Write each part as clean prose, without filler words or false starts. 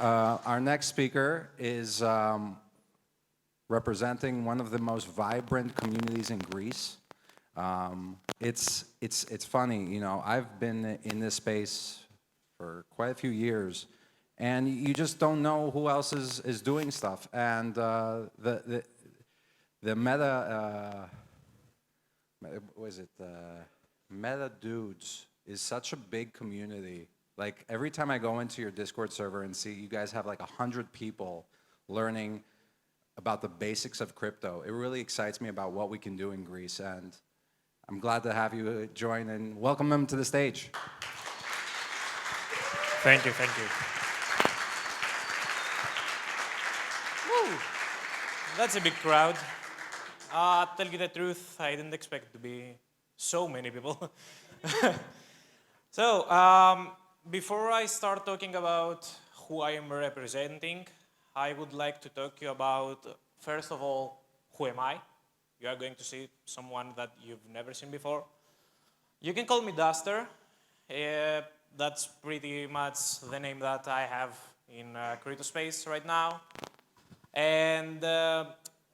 Our next speaker is representing one of the most vibrant communities in Greece. It's funny, you know, I've been in this space for quite a few years, and you just don't know who else is doing stuff. And the Metadudes is such a big community. Like every time I go into your Discord server and see you guys have like 100 people learning about the basics of crypto, it really excites me about what we can do in Greece. And I'm glad to have you join and welcome them to the stage. Thank you, thank you. Woo. That's a big crowd. Tell you the truth, I didn't expect it to be so many people. So, before I start talking about who I am representing, I would like to talk to you about, first of all, who am I? You are going to see someone that you've never seen before. You can call me Duster. That's pretty much the name that I have in crypto space right now. And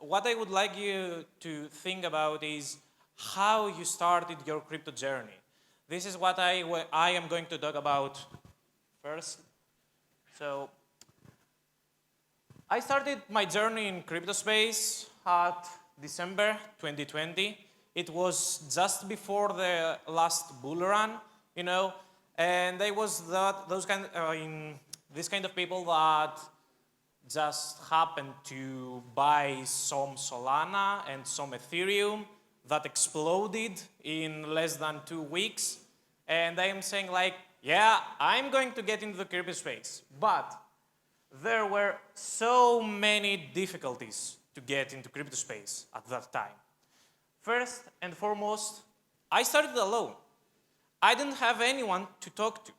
what I would like you to think about is how you started your crypto journey. This is what I am going to talk about first. So, I started my journey in crypto space at December 2020. It was just before the last bull run, you know, and I was this kind of people that just happened to buy some Solana and some Ethereum that exploded in less than 2 weeks. And I am saying like, yeah, I'm going to get into the crypto space. But there were so many difficulties to get into crypto space at that time. First and foremost, I started alone. I didn't have anyone to talk to.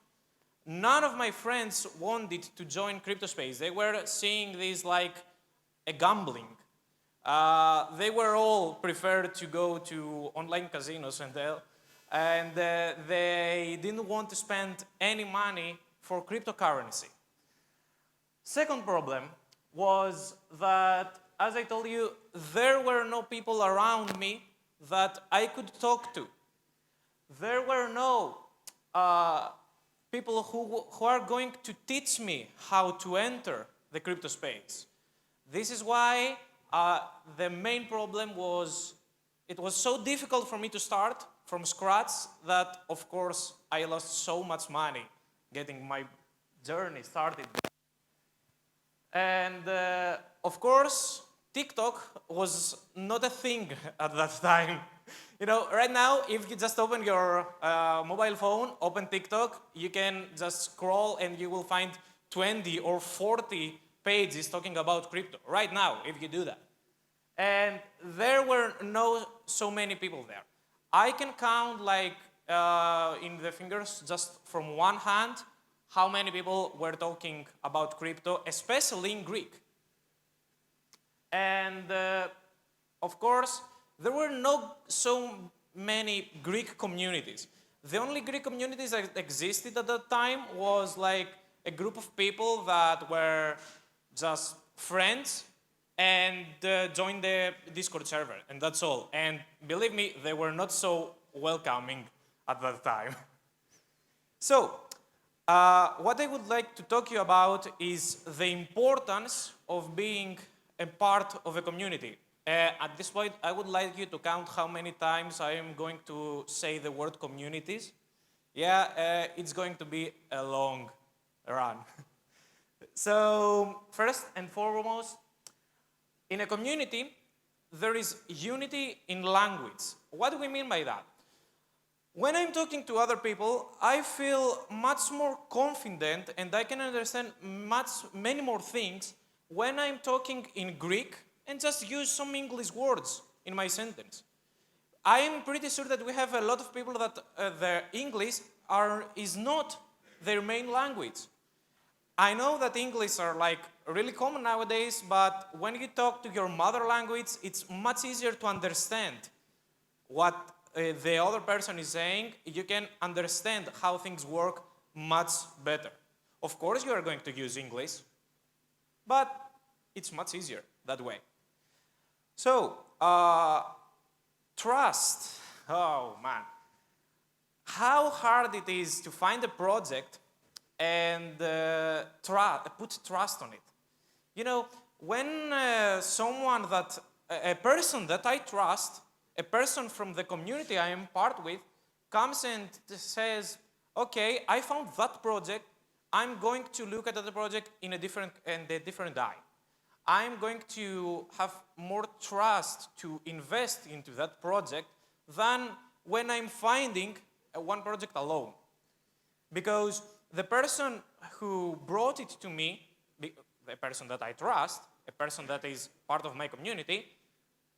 None of my friends wanted to join crypto space. They were seeing this like a gambling. They were all preferred to go to online casinos and they didn't want to spend any money for cryptocurrency. Second problem was that, as I told you, there were no people around me that I could talk to. There were no people who are going to teach me how to enter the crypto space. This is why the main problem was, it was so difficult for me to start from scratch that, of course, I lost so much money getting my journey started. And, of course, TikTok was not a thing at that time. You know, right now, if you just open your mobile phone, open TikTok, you can just scroll and you will find 20 or 40 pages talking about crypto. Right now, if you do that. And there were so many people there. I can count like in the fingers just from one hand how many people were talking about crypto, especially in Greek. And of course, there were not so many Greek communities. The only Greek communities that existed at that time was like a group of people that were just friends and joined the Discord server, and that's all. And believe me, they were not so welcoming at that time. So, what I would like to talk to you about is the importance of being a part of a community. At this point, I would like you to count how many times I am going to say the word communities. Yeah, it's going to be a long run. So, first and foremost, in a community, there is unity in language. What do we mean by that? When I'm talking to other people, I feel much more confident and I can understand many more things when I'm talking in Greek and just use some English words in my sentence. I am pretty sure that we have a lot of people that their English is not their main language. I know that English are like really common nowadays, but when you talk to your mother language, it's much easier to understand what the other person is saying. You can understand how things work much better. Of course, you are going to use English. but it's much easier that way. So, trust. Oh, man. How hard it is to find a project and put trust on it. You know, when a person that I trust, a person from the community I am part with, comes and says, okay, I found that project, I'm going to look at the project in a different eye. I'm going to have more trust to invest into that project than when I'm finding one project alone. Because the person who brought it to me, the person that I trust, a person that is part of my community,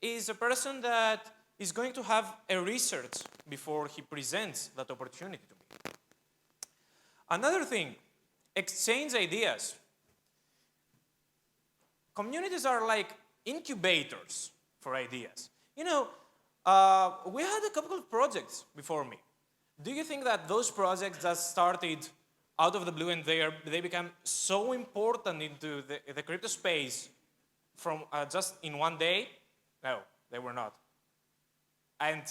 is a person that is going to have a research before he presents that opportunity to me. Another thing, exchange ideas. Communities are like incubators for ideas. You know, we had a couple of projects before me. Do you think that those projects just started out of the blue and they become so important into the crypto space from just in one day? No, they were not. And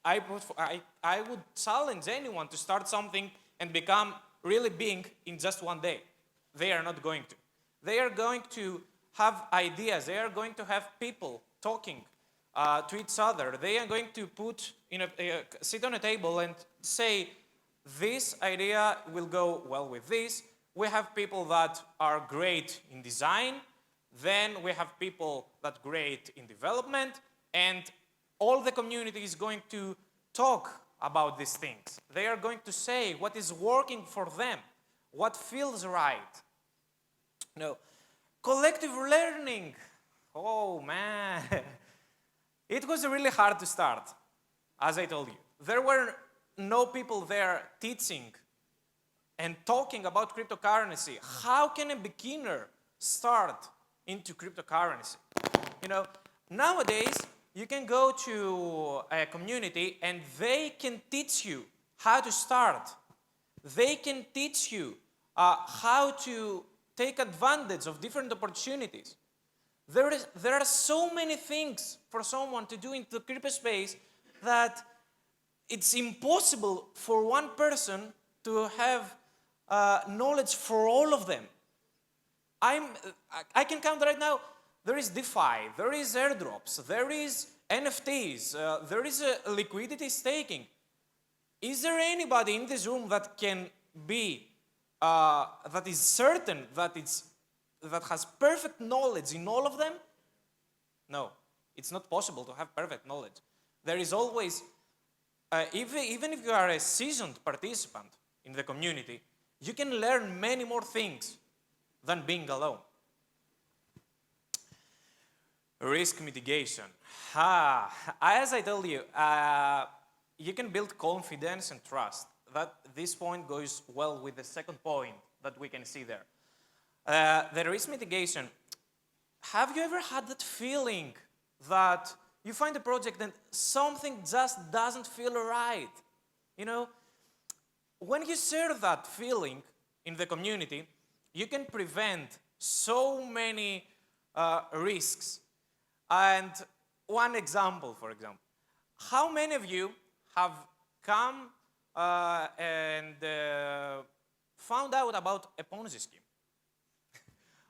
I would challenge anyone to start something and become really big in just one day. They are not going to. They are going to have ideas. They are going to have people talking to each other. They are going to sit on a table and say, this idea will go well with this. We have people that are great in design. Then we have people that are great in development. And all the community is going to talk about these things. They are going to say what is working for them, what feels right. No. Collective learning. Oh, man. It was really hard to start, as I told you. There were no people there teaching and talking about cryptocurrency. How can a beginner start into cryptocurrency? You know, nowadays, you can go to a community and they can teach you how to start. They can teach you how to take advantage of different opportunities. There are so many things for someone to do in the crypto space that it's impossible for one person to have knowledge for all of them. I can count right now, there is DeFi, there is airdrops, there is NFTs, there is liquidity staking. Is there anybody in this room that can be, that is certain that has perfect knowledge in all of them? No, it's not possible to have perfect knowledge. There is always, even if you are a seasoned participant in the community, you can learn many more things than being alone. Risk mitigation. As I told you, you can build confidence and trust. This point goes well with the second point that we can see there. The risk mitigation. Have you ever had that feeling that you find a project and something just doesn't feel right? You know, when you share that feeling in the community, you can prevent so many risks. And one example, for example, how many of you have come and found out about a Ponzi scheme?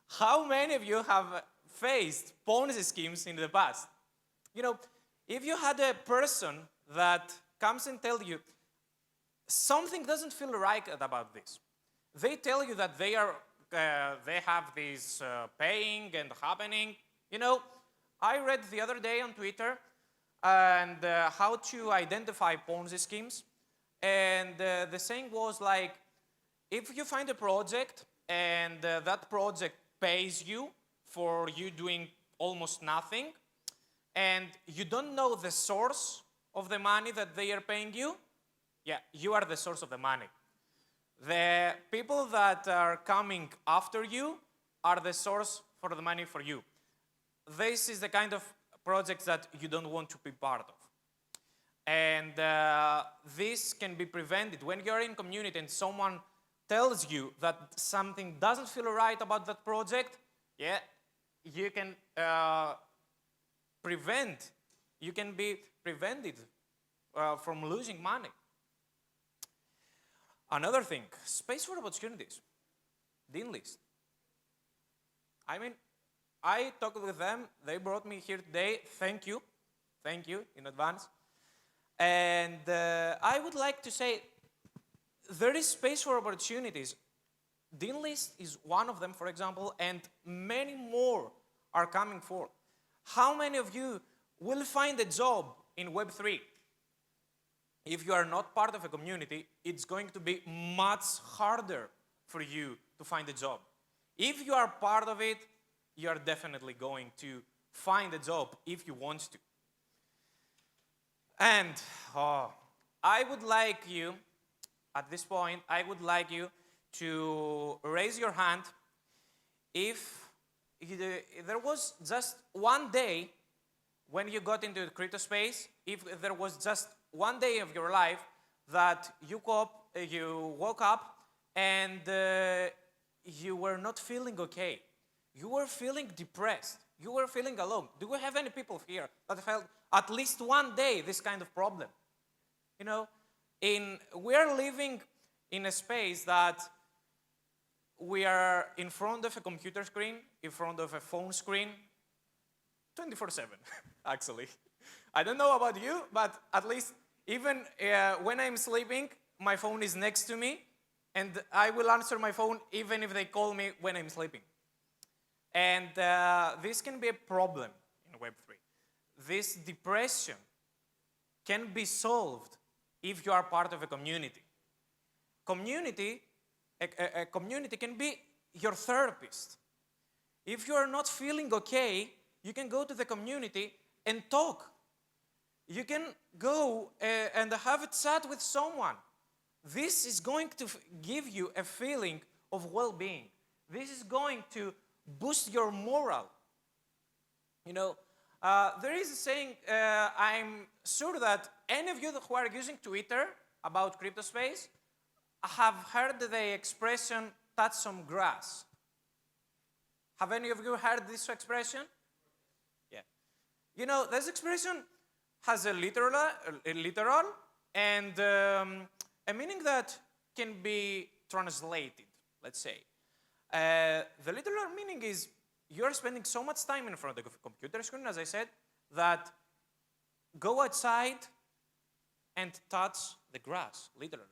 How many of you have faced Ponzi schemes in the past? You know, if you had a person that comes and tells you something doesn't feel right about this, they tell you that they have this paying and happening. You know, I read the other day on Twitter and how to identify Ponzi schemes, and the saying was like, if you find a project and that project pays you for you doing almost nothing, and you don't know the source of the money that they are paying you, yeah, you are the source of the money. The people that are coming after you are the source for the money for you. This is the kind of projects that you don't want to be part of. And this can be prevented when you're in community and someone tells you that something doesn't feel right about that project. yeah, you can you can be prevented from losing money. Another thing, space for opportunities, Dean list. I mean, I talked with them, they brought me here today, thank you in advance. And I would like to say, there is space for opportunities. Dean list is one of them, for example, and many more are coming forth. How many of you will find a job in Web3? If you are not part of a community, it's going to be much harder for you to find a job. If you are part of it, you are definitely going to find a job if you want to. And I would like you, at this point, I would like you to raise your hand if there was just one day when you got into the crypto space, if there was just one day of your life that you woke up and you were not feeling okay. You were feeling depressed. You were feeling alone. Do we have any people here that felt at least one day this kind of problem? You know, we are living in a space that we are in front of a computer screen, in front of a phone screen, 24/7, actually. I don't know about you, but at least even when I'm sleeping, my phone is next to me, and I will answer my phone even if they call me when I'm sleeping. And this can be a problem in Web3. This depression can be solved if you are part of a community. A community can be your therapist. If you are not feeling okay, you can go to the community and talk. You can go and have a chat with someone. This is going to give you a feeling of well-being. This is going to boost your morale. You know, there is a saying, I'm sure that any of you who are using Twitter about crypto space have heard the expression, touch some grass. Have any of you heard this expression? Yeah. You know, this expression has a literal and a meaning that can be translated, let's say. The literal meaning is you're spending so much time in front of a computer screen, as I said, that go outside and touch the grass, literally.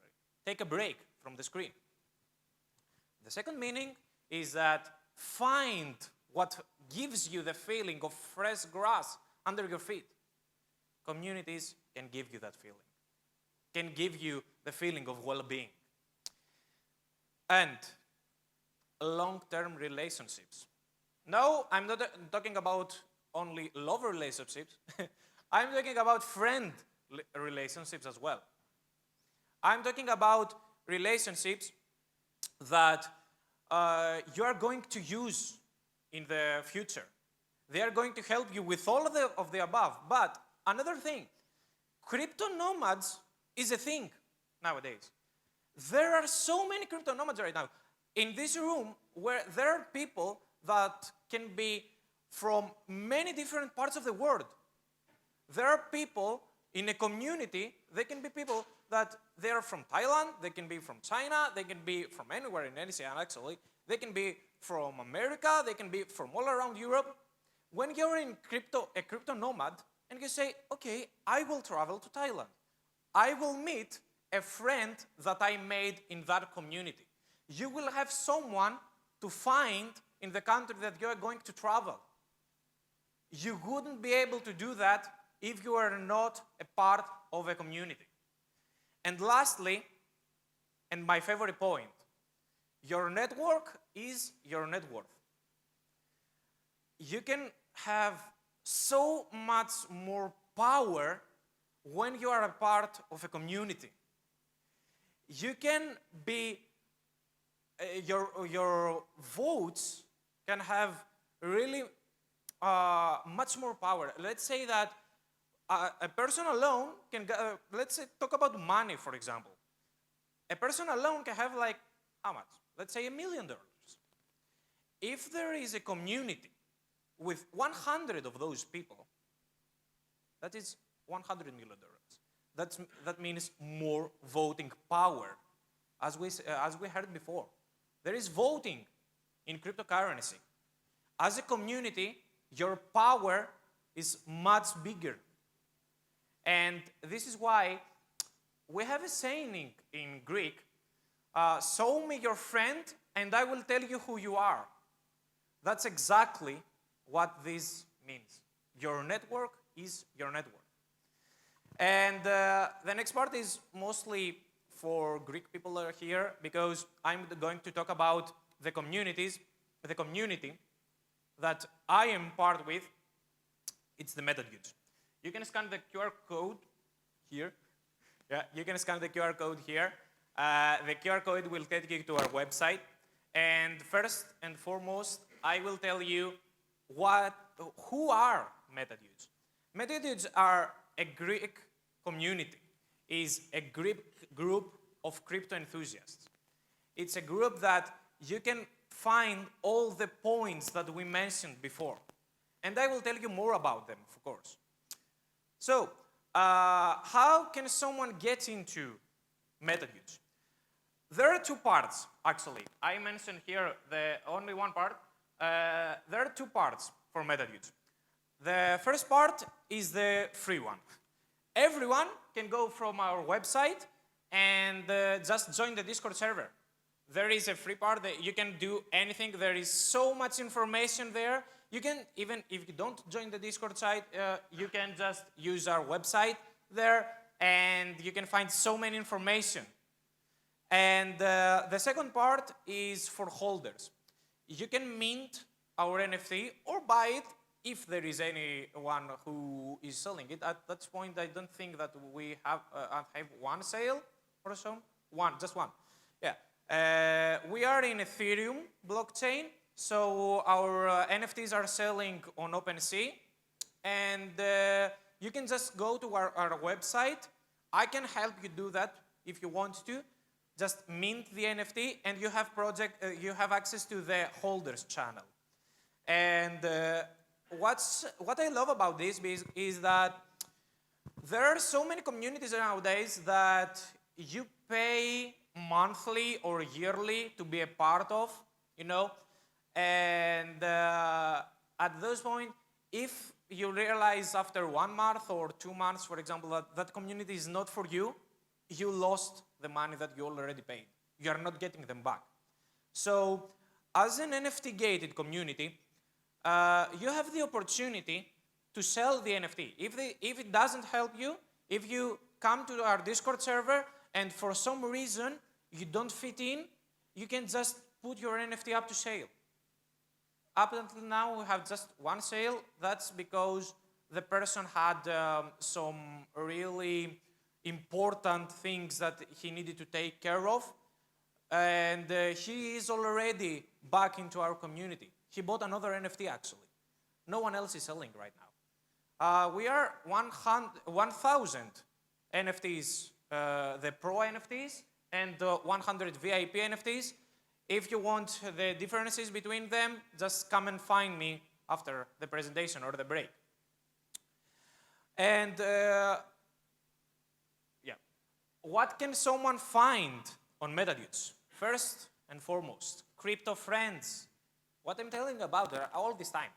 Take a break from the screen. The second meaning is that find what gives you the feeling of fresh grass under your feet. Communities can give you that feeling, can give you the feeling of well-being. And long-term relationships. No, I'm not talking about only love relationships. I'm talking about friend relationships as well. I'm talking about relationships that you are going to use in the future. They are going to help you with all of the above. But another thing, crypto nomads is a thing nowadays. There are so many crypto nomads right now. In this room, where there are people that can be from many different parts of the world. There are people in a community, they can be people that they are from Thailand, they can be from China, they can be from anywhere in Asia actually, they can be from America, they can be from all around Europe. When you're in a crypto nomad, and you say, okay, I will travel to Thailand. I will meet a friend that I made in that community. You will have someone to find in the country that you are going to travel. You wouldn't be able to do that if you are not a part of a community. And lastly, and my favorite point, your network is your net worth. You can have so much more power when you are a part of a community. You can be, your votes can have really much more power. Let's say that a person alone can, let's say, talk about money, for example. A person alone can have like, how much? Let's say $1 million. if there is a community with 100 of those people, that is $100 million. That means more voting power, as we heard before. There is voting in cryptocurrency. As a community, your power is much bigger. And this is why we have a saying in Greek, show me your friend and I will tell you who you are. That's exactly what this means. Your network is your network. And the next part is mostly for Greek people that are here, because I'm going to talk about the community that I am part with. It's the Metadudes. You can scan the QR code here. Yeah, you can scan the QR code here. The QR code will take you to our website. And first and foremost, I will tell you who are Metadudes. Metadudes are a Greek community, is a Greek group of crypto enthusiasts. It's a group that you can find all the points that we mentioned before. And I will tell you more about them, of course. So, how can someone get into Metadudes? There are two parts, actually. I mentioned here the only one part. There are two parts for Metadudes. The first part is the free one. Everyone can go from our website and just join the Discord server. There is a free part that you can do anything. There is so much information there. You can, even if you don't join the Discord site, you can just use our website there and you can find so many information. And the second part is for holders. You can mint our NFT or buy it if there is anyone who is selling it. At that point, I don't think that we have one sale or so. Just one. Yeah. We are in Ethereum blockchain, so our NFTs are selling on OpenSea. And you can just go to our website. I can help you do that if you want to. Just mint the NFT, and you have access to the holders channel. And what I love about this is that there are so many communities nowadays that you pay monthly or yearly to be a part of, you know. And at those point, if you realize after 1 month or 2 months, for example, that that community is not for you, you lost the money that you already paid. You are not getting them back. So, as an NFT-gated community, you have the opportunity to sell the NFT. If it doesn't help you, if you come to our Discord server and for some reason you don't fit in, you can just put your NFT up to sale. Up until now, we have just one sale. That's because the person had some really important things that he needed to take care of. And he is already back into our community. He bought another NFT, actually. No one else is selling right now. We are 1,000 NFTs, the Pro NFTs, and 100 VIP NFTs. If you want the differences between them, just come and find me after the presentation or the break. And yeah, what can someone find on Metadudes? First and foremost, crypto friends. What I'm telling you about all this time.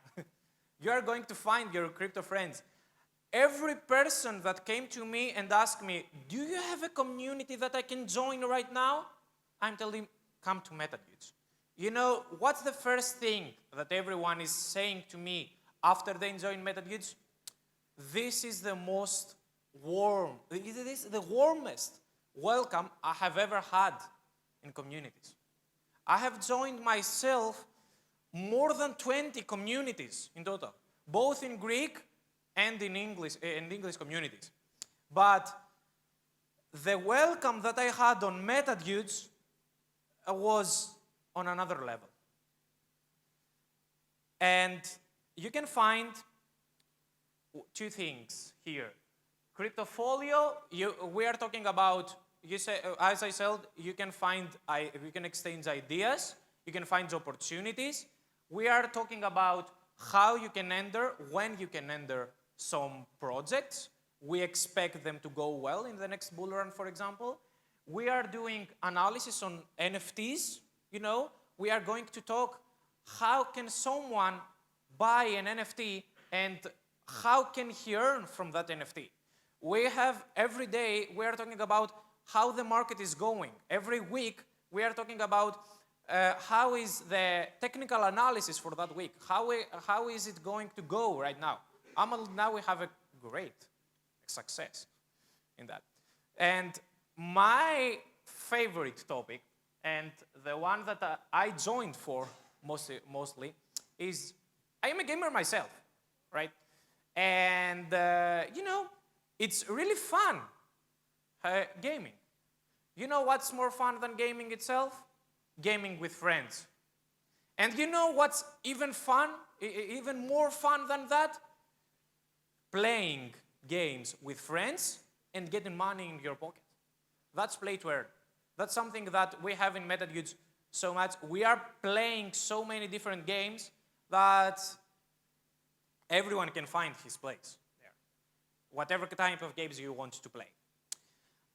You are going to find your crypto friends. Every person that came to me and asked me, do you have a community that I can join right now? I'm telling him, come to Metadudes. You know, what's the first thing that everyone is saying to me after they join Metadudes? This is the most warm, this is the warmest welcome I have ever had in communities. I have joined myself more than 20 communities in total, both in Greek and in English communities. But the welcome that I had on Metadudes was on another level. And you can find two things here. Cryptofolio, we are talking about, as I said, you can exchange ideas, you can find opportunities. We are talking about how you can enter, when you can enter some projects. We expect them to go well in the next bull run, for example. We are doing analysis on NFTs. We are going to talk how can someone buy an NFT and how can he earn from that NFT. We have every day, we are talking about how the market is going. Every week, we are talking about how is the technical analysis for that week. How is it going to go right now? Now we have a great success in that. And my favorite topic, and the one that I joined for mostly, is I am a gamer myself, right? And, it's really fun, gaming. You know what's more fun than gaming itself? Gaming with friends. And you know what's even more fun than that? Playing games with friends and getting money in your pocket. That's play to earn. That's something that we have in Metadudes so much. We are playing so many different games that everyone can find his place there. Whatever type of games you want to play.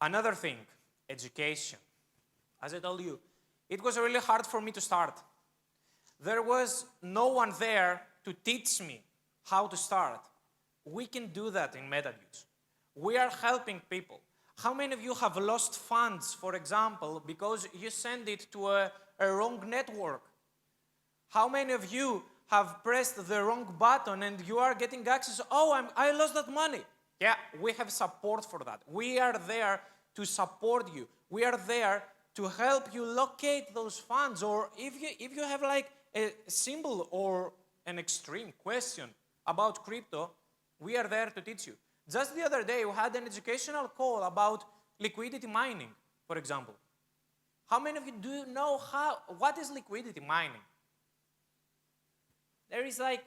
Another thing, education. As I told you, it was really hard for me to start. There was no one there to teach me how to start. We can do that in Metadudes. We are helping people. How many of you have lost funds, for example, because you send it to a wrong network? How many of you have pressed the wrong button and you are getting access? Oh, I lost that money. Yeah, we have support for that. We are there to support you. We are there to help you locate those funds. Or if you have like a simple or an extreme question about crypto, we are there to teach you. Just the other day, we had an educational call about liquidity mining, for example. How many of you do know what is liquidity mining? There is like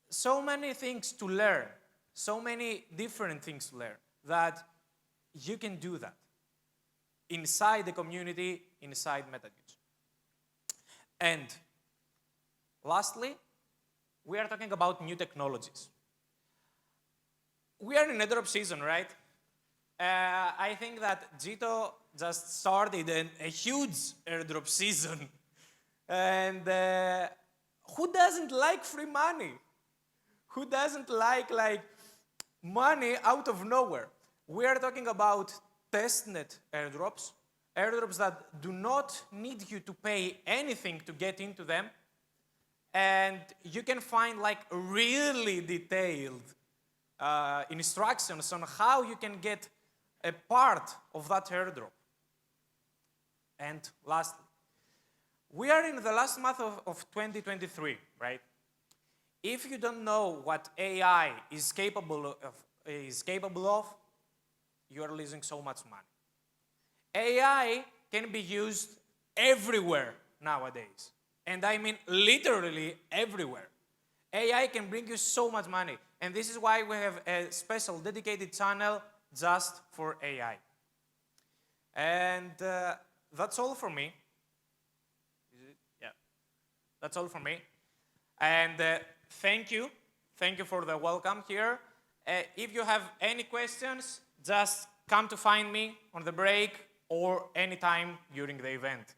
so many things to learn, so many different things to learn, that you can do that inside the community, inside Metadudes. And lastly, we are talking about new technologies. We are in airdrop season, right? I think that Jito just started a huge airdrop season. And who doesn't like free money? Who doesn't like money out of nowhere? We are talking about testnet airdrops, airdrops that do not need you to pay anything to get into them. And you can find like really detailed instructions on how you can get a part of that airdrop. And lastly, we are in the last month of 2023, right? If you don't know what AI is capable of, you are losing so much money. AI can be used everywhere nowadays. And I mean literally everywhere. AI can bring you so much money. And this is why we have a special dedicated channel just for AI. And that's all for me. Yeah, that's all for me. And thank you. Thank you for the welcome here. If you have any questions, just come to find me on the break or anytime during the event.